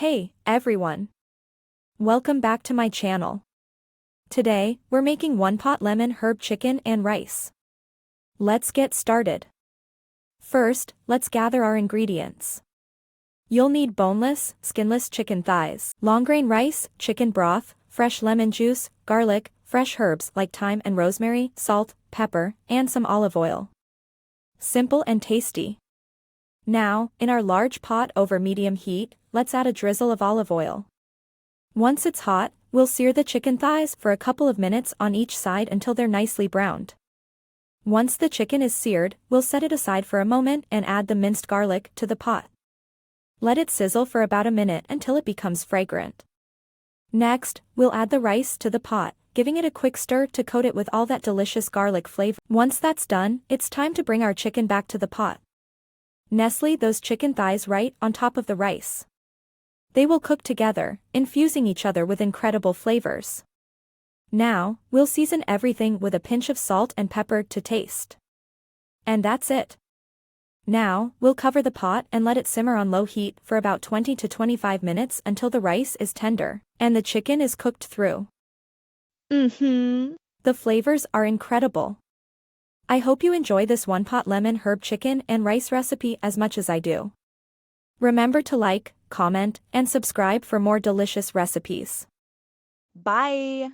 Hey, everyone. Welcome back to my channel. Today, we're making one-pot lemon herb chicken and rice. Let's get started. First, let's gather our ingredients. You'll need boneless, skinless chicken thighs, long-grain rice, chicken broth, fresh lemon juice, garlic, fresh herbs like thyme and rosemary, salt, pepper, and some olive oil. Simple and tasty. Now, in our large pot over medium heat, let's add a drizzle of olive oil. Once it's hot, we'll sear the chicken thighs for a couple of minutes on each side until they're nicely browned. Once the chicken is seared, we'll set it aside for a moment and add the minced garlic to the pot. Let it sizzle for about a minute until it becomes fragrant. Next, we'll add the rice to the pot, giving it a quick stir to coat it with all that delicious garlic flavor. Once that's done, it's time to bring our chicken back to the pot. Nestle those chicken thighs right on top of the rice. They will cook together, infusing each other with incredible flavors. Now, we'll season everything with a pinch of salt and pepper to taste. And that's it. Now, we'll cover the pot and let it simmer on low heat for about 20 to 25 minutes until the rice is tender and the chicken is cooked through. The flavors are incredible. I hope you enjoy this one-pot lemon herb chicken and rice recipe as much as I do. Remember to like, comment, and subscribe for more delicious recipes. Bye!